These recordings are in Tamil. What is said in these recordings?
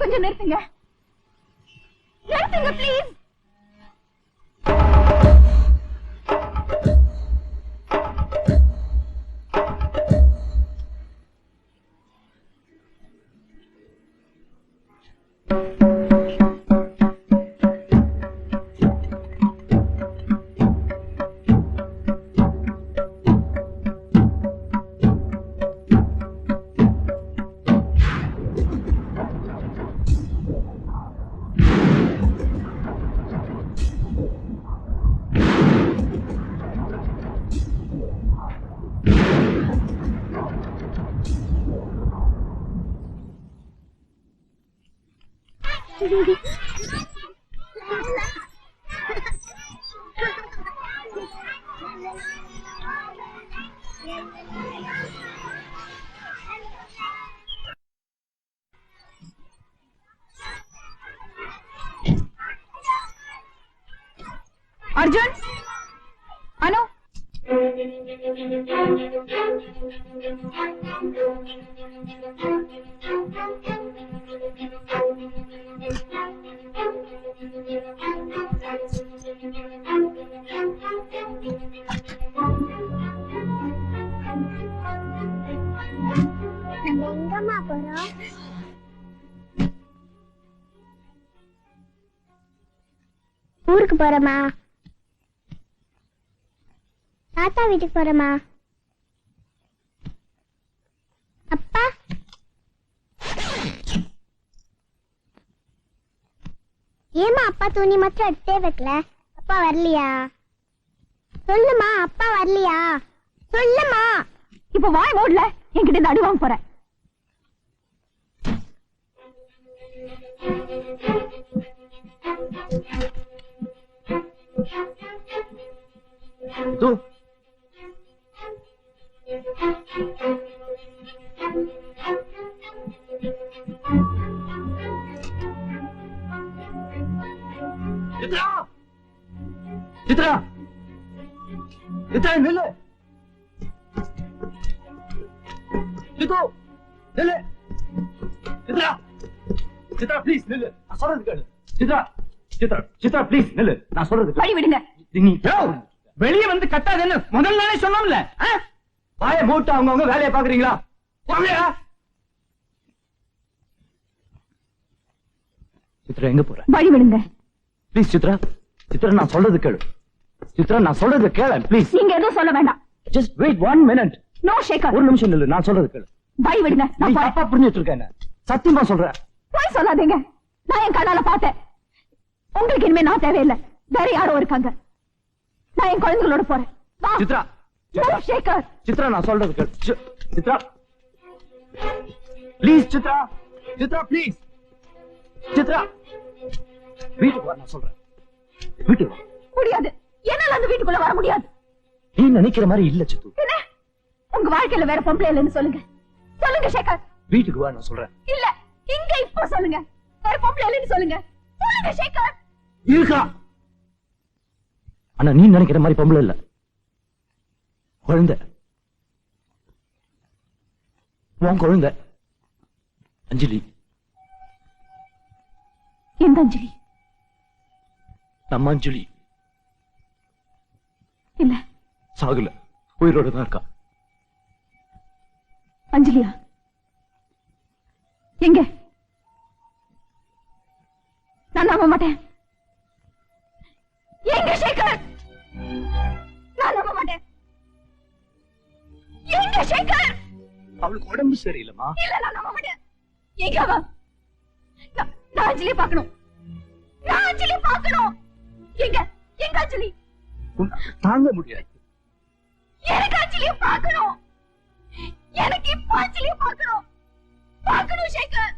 கொஞ்சம் நிறுத்துங்க, நிறுத்துங்க ப்ளீஸ். अर्जुन, अनु, ஊருக்கு போறமா, தாத்தா வீட்டுக்கு போறமா. அப்பா ஏமா அப்பா துணி மாத்திரம் எடுத்தே வைக்கல? அப்பா வரலையா? சொல்லுமா, அப்பா வரலையா? சொல்லுமா. இப்ப வாய் மூடல, என்கிட்ட இந்த அடி வாங்க போறேன். तू चित्रा, चित्रा, चित्रा निल्लु, चित्तू निल्लु, चित्रा, चित्रा प्लीज निल्लु, நான் சொல்றது கேளு. चित्रा, चित्रा, चित्रा प्लीज निल्लு, நான் சொல்றது கேளு. வழி விடுங்க. நீ வெளியே வந்து கத்தாதேன்னு முதல் நாளே சொன்னோம்ல. வாயை மூட்டு அவங்க வேலையை பாக்குறீங்களா? சித்ரா எங்க போற? வழி விடுங்க ப்ளீஸ் சித்ரா. சித்ரா நான் சொல்றது கேளு. சித்ரா நான் சொல்றது கேளு ப்ளீஸ். நீங்க எதுவும் சொல்ல வேண்டாம். Just wait 1 minute. No Shekhar. ஒரு நிமிஷம் நில்லு, நான் சொல்றது கேளு. வழி விடுங்க. நான் தப்பா புரிஞ்சிட்டு இருக்கேன். சத்தியமா சொல்றேன். போய் சொல்லாதீங்க. நான் என் கண்ணால பார்த்தேன். உங்களுக்கு இனிமே நான் தேவையில்லை. வேற யாரோ இருக்காங்க. நான் என் குழந்தைகளோட போறேன். வா சித்ரா. நோ ஷேகர். சித்ரா நான் சொல்றது கேளு. சித்ரா ப்ளீஸ். சித்ரா, சித்ரா ப்ளீஸ். சித்ரா வீட்டுக்கு வா, நான் சொல்றேன். வீட்டுக்கு வா. முடியாது, என்னால அந்த வீட்டுக்குள்ள வர முடியாது. நீ நினைக்கிற மாதிரி இல்ல சித்து. என்ன உங்க வாழ்க்கையில வேற பொம்பளை இல்லைன்னு சொல்லுங்க. சொல்லுங்க ஷேகர். வீட்டுக்கு வா, நான் சொல்றேன். இல்ல, இங்க இப்ப சொல்லுங்க. வேற பொம்பளை இல்லைன்னு சொல்லுங்க. சொல்லுங்க ஷேகர். இருக்கா? ஆனா நீ நினைக்கிற மாதிரி பொம்பளை இல்ல, குழந்தை. உன் குழந்தை அஞ்சலி. எந்த அஞ்சலி? நம்ம அஞ்சலி இல்ல, சாகுல, உயிரோட தான் இருக்கா. அஞ்சலியா? எங்க? நான் நம்ப மாட்டேன். எங்க ஷேகர்? நான் நம்ப மாட்டேன். எங்க ஷேகர்? அவளுக்கு உடம்பு சரியில்லைமா. இல்ல, நான் நம்ப மாட்டேன். எங்க அவ? நான் அஞ்சலி பார்க்கணும். நான் அஞ்சலி பார்க்கணும். எங்க? எங்க அஞ்சலி? தாங்க முடியாது. எனக்கு அஞ்சலியை பார்க்கணும். எனக்கு இப்ப அஞ்சலியை பார்க்கணும். பார்க்கணும் ஷேகர்.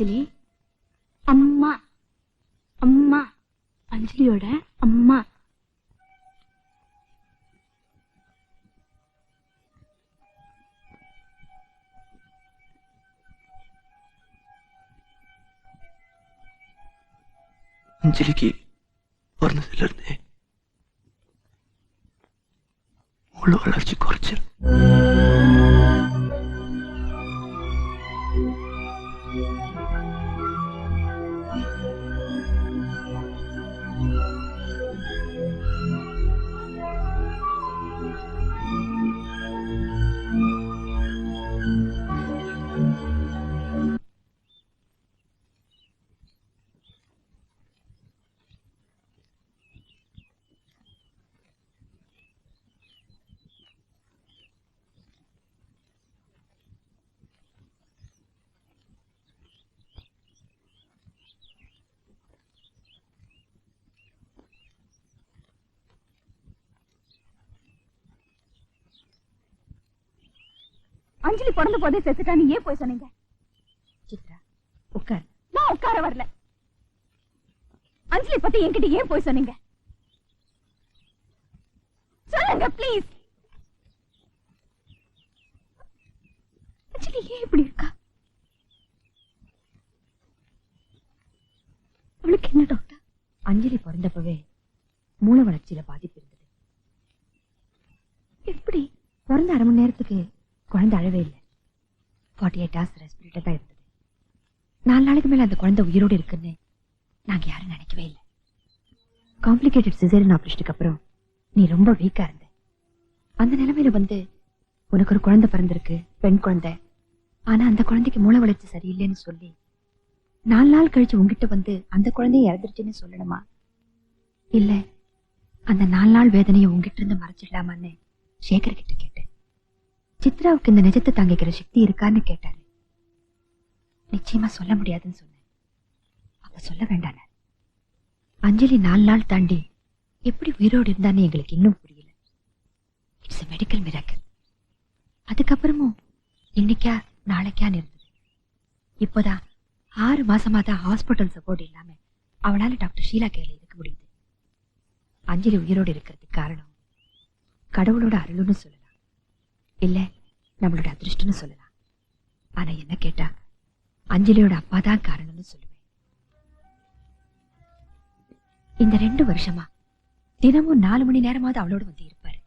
அஞ்சலி அம்மா அம்மா அஞ்சலியோட அம்மா. அஞ்சலிக்கு பிறந்ததுல இருந்தே உள்ள வளர்ச்சி குறைச்சு. அஞ்சலி பிறந்த போதே செத்துட்டான்னு ஏன் போய் சொன்னீங்க? சித்ரா உட்கார். நான் உட்கார வரல. அஞ்சலி பத்தி என்கிட்ட ஏன் போய் சொன்னீங்க? சொல்லுங்க ப்ளீஸ். அஞ்சலி ஏன் இப்படி இருக்கா? அவளுக்கு என்ன டாக்டர்? அஞ்சலி பிறந்தப்பவே மூளை வளர்ச்சியில பாதிப்பு இருந்தது. எப்படி? பிறந்த அரை மணி நேரத்துக்கு குழந்தை அழவே இல்லை. 48 hours ரெஸ்பிரேட்டர் தான் இருந்தது. 4 நாளைக்கு மேல அந்த குழந்தை உயிரோடு இருக்குன்னு நாங்க யாரும் நினைக்கவே இல்லை. காம்ப்ளிகேட்டட் சிசேரியன் ஆபரேஷனுக்கு அப்புறம் நீ ரொம்ப வீக்கா இருந்த. அந்த நிலைமையில வந்து உனக்கு ஒரு குழந்தை பிறந்திருக்கு, பெண் குழந்தை. ஆனா அந்த குழந்தைக்கு மூளை வளர்ச்சி சரியில்லைன்னு சொல்லி 4 நாள் கழிச்சு உங்ககிட்ட வந்து அந்த குழந்தைய இறந்துருச்சுன்னு சொல்லணுமா? இல்ல அந்த 4 நாள் வேதனையை உங்ககிட்ட இருந்து மறைச்சிடலாமான்னு சேகர் கிட்ட கேட்டேன். சித்ராவுக்கு இந்த நிஜத்தை தாங்கிக்கிற சக்தி இருக்கான்னு கேட்டாரு. நிச்சயமா சொல்ல முடியாதுன்னு சொன்னேன். அப்ப சொல்ல வேண்டான. அஞ்சலி 4 நாள் தாண்டி எப்படி உயிரோடு இருந்தான்னு எங்களுக்கு இன்னும் புரியல. It's a medical miracle. அதுக்கப்புறமும் இன்னைக்கா நாளைக்கான்னு இருந்தது. இப்போதான் 6 மாசமா தான் ஹாஸ்பிட்டல் சப்போர்ட் இல்லாம அவளால டாக்டர் ஷீலா கையில இருக்க முடியுது. அஞ்சலி உயிரோடு இருக்கிறதுக்கு காரணம் கடவுளோட அருள்னு சொல்லலாம், இல்ல நம்மளோட அதிர்ஷ்டம்னு சொல்லலாம். ஆனா என்ன கேட்டா அஞ்சலியோட அப்பா தான் காரணம்னு சொல்லுவேன். இந்த 2 வருஷமா தினமும் 4 மணி நேரமாவது அவளோட வந்து இருப்பாரு.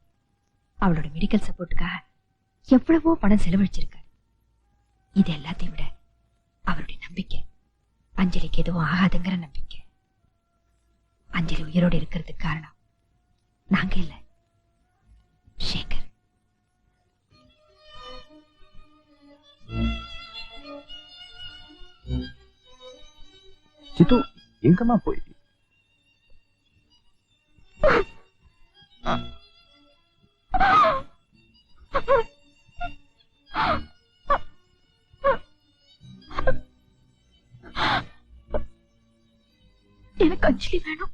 அவளோட மெடிக்கல் சப்போர்ட்டுக்காக எவ்வளவோ பணம் செலவழிச்சிருக்காரு. இது எல்லாத்தையும் விட அவருடைய நம்பிக்கை, அஞ்சலிக்கு எதுவும் ஆகாதுங்கிற நம்பிக்கை. அஞ்சலி உயிரோடு இருக்கிறதுக்கு காரணம் நாங்க இல்ல, சேகர். சித்து எங்கம்மா போய்? எனக்கு அஞ்சலி வேணும்.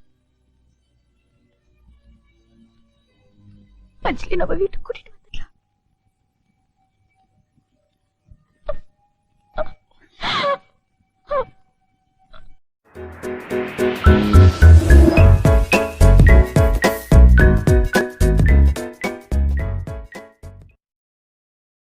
அஞ்சலி நம்ம வீட்டுக்கு கூட்டிட்டு